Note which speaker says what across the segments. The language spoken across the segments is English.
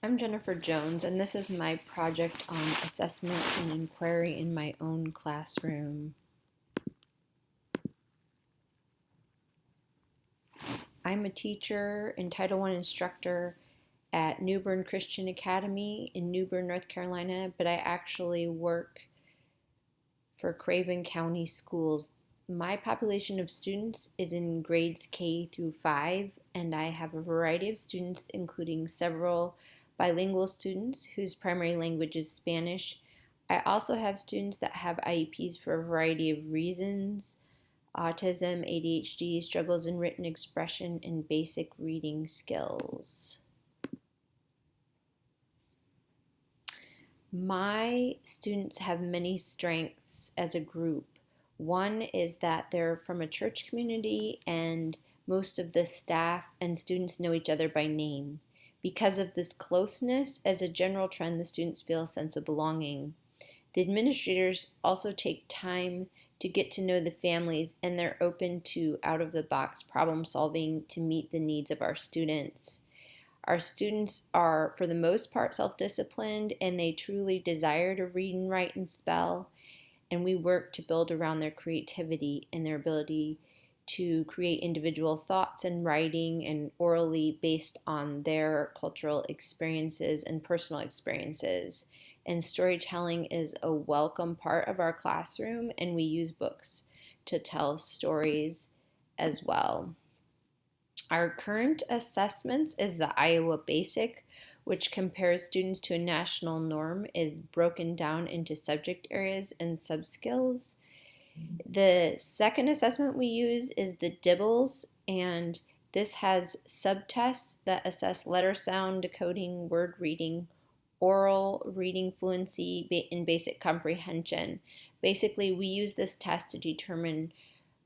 Speaker 1: I'm Jennifer Jones, and this is my project on assessment and inquiry in my own classroom. I'm a teacher and Title I instructor at New Bern Christian Academy in New Bern, North Carolina, but I actually work for Craven County Schools. My population of students is in grades K through 5, and I have a variety of students, including several bilingual students whose primary language is Spanish. I also have students that have IEPs for a variety of reasons: autism, ADHD, struggles in written expression, and basic reading skills. My students have many strengths as a group. One is that they're from a church community and most of the staff and students know each other by name. Because of this closeness, as a general trend, the students feel a sense of belonging. The administrators also take time to get to know the families, and they're open to out-of-the-box problem solving to meet the needs of our students. Our students are, for the most part, self-disciplined, and they truly desire to read and write and spell, and we work to build around their creativity and their ability to create individual thoughts and writing and orally based on their cultural experiences and personal experiences. And storytelling is a welcome part of our classroom, and we use books to tell stories as well. Our current assessments is the Iowa Basic, which compares students to a national norm, is broken down into subject areas and subskills. The second assessment we use is the Dibbles, and this has subtests that assess letter sound, decoding, word reading, oral reading fluency, and basic comprehension. Basically, we use this test to determine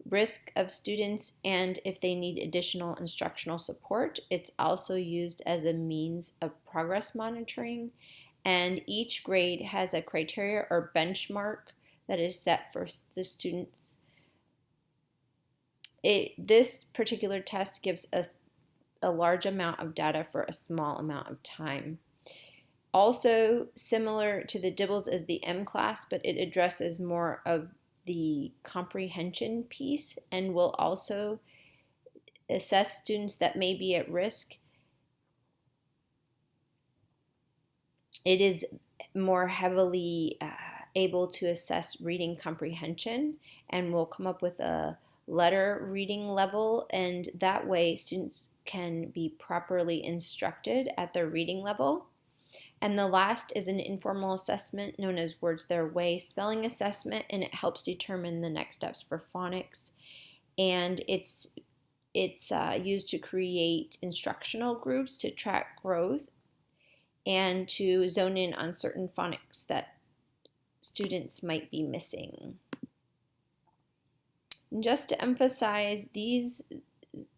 Speaker 1: risk of students and if they need additional instructional support. It's also used as a means of progress monitoring, and each grade has a criteria or benchmark that is set for the students. This particular test gives us a large amount of data for a small amount of time. Also similar to the Dibbles is the M class, but it addresses more of the comprehension piece and will also assess students that may be at risk. It is more heavily able to assess reading comprehension and will come up with a letter reading level, and that way students can be properly instructed at their reading level. And the last is an informal assessment known as Words Their Way spelling assessment, and it helps determine the next steps for phonics. And it's used to create instructional groups to track growth and to zone in on certain phonics that students might be missing. And just to emphasize, these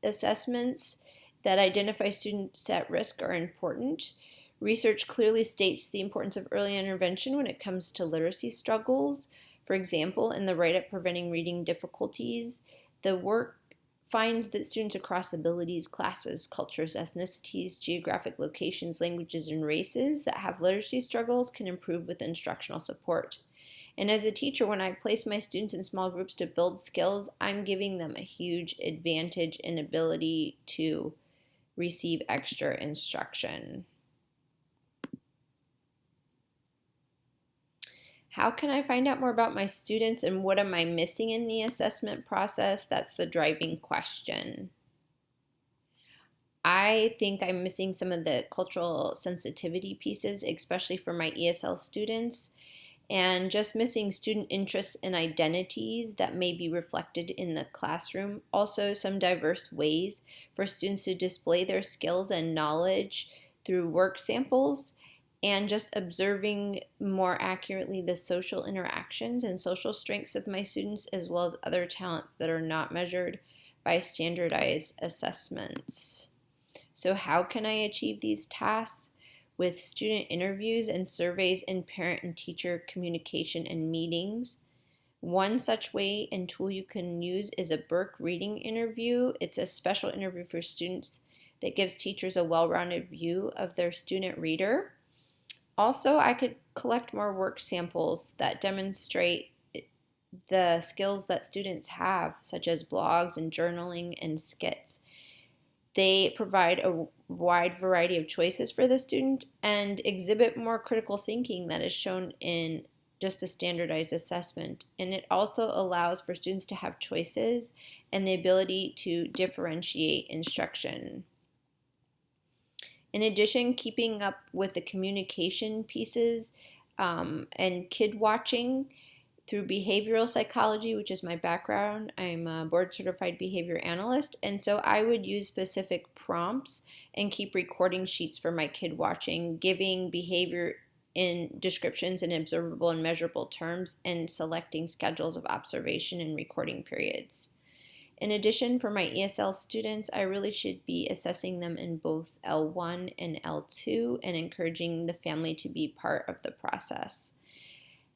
Speaker 1: assessments that identify students at risk are important. Research clearly states the importance of early intervention when it comes to literacy struggles. For example, in the Write-Up Preventing Reading Difficulties, the work finds that students across abilities, classes, cultures, ethnicities, geographic locations, languages, and races that have literacy struggles can improve with instructional support. And as a teacher, when I place my students in small groups to build skills, I'm giving them a huge advantage in ability to receive extra instruction. How can I find out more about my students and what am I missing in the assessment process? That's the driving question. I think I'm missing some of the cultural sensitivity pieces, especially for my ESL students, and just missing student interests and identities that may be reflected in the classroom. Also, some diverse ways for students to display their skills and knowledge through work samples, and just observing more accurately the social interactions and social strengths of my students, as well as other talents that are not measured by standardized assessments. So how can I achieve these tasks? With student interviews and surveys and parent and teacher communication and meetings. One such way and tool you can use is a Burke reading interview. It's a special interview for students that gives teachers a well-rounded view of their student reader. Also, I could collect more work samples that demonstrate the skills that students have, such as blogs and journaling and skits. They provide a wide variety of choices for the student and exhibit more critical thinking that is shown in just a standardized assessment. And it also allows for students to have choices and the ability to differentiate instruction. In addition, keeping up with the communication pieces and kid watching through behavioral psychology, which is my background. I'm a board certified behavior analyst, and so I would use specific prompts and keep recording sheets for my kid watching, giving behavior in descriptions in observable and measurable terms, and selecting schedules of observation and recording periods. In addition, for my ESL students, I really should be assessing them in both L1 and L2 and encouraging the family to be part of the process.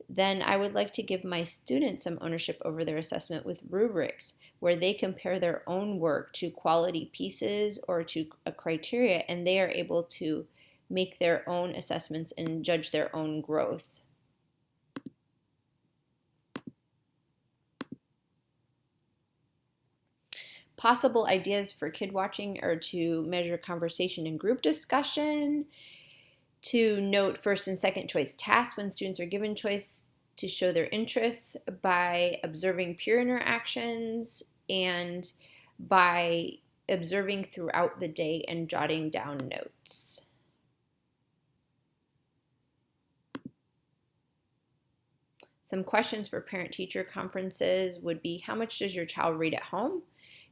Speaker 1: Then I would like to give my students some ownership over their assessment with rubrics, where they compare their own work to quality pieces or to a criteria, and they are able to make their own assessments and judge their own growth. Possible ideas for kid watching are to measure conversation and group discussion, to note first and second choice tasks when students are given choice, to show their interests by observing peer interactions and by observing throughout the day and jotting down notes. Some questions for parent-teacher conferences would be, how much does your child read at home?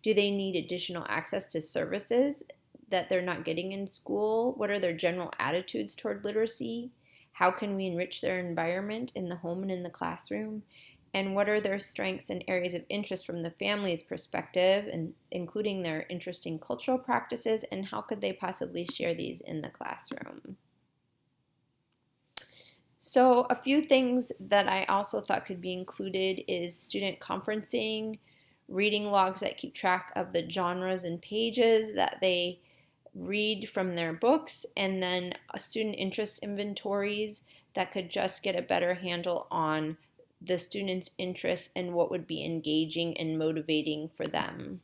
Speaker 1: Do they need additional access to services that they're not getting in school? What are their general attitudes toward literacy? How can we enrich their environment in the home and in the classroom? And what are their strengths and areas of interest from the family's perspective, and including their interest in cultural practices, and how could they possibly share these in the classroom? So a few things that I also thought could be included is student conferencing, reading logs that keep track of the genres and pages that they read from their books, and then student interest inventories that could just get a better handle on the students' interests and what would be engaging and motivating for them.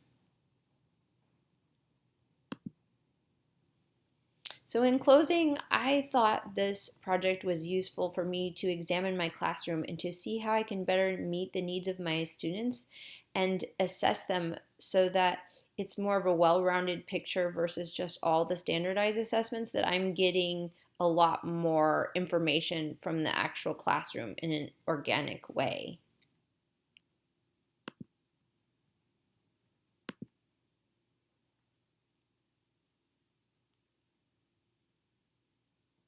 Speaker 1: So in closing, I thought this project was useful for me to examine my classroom and to see how I can better meet the needs of my students and assess them so that it's more of a well-rounded picture versus just all the standardized assessments, that I'm getting a lot more information from the actual classroom in an organic way.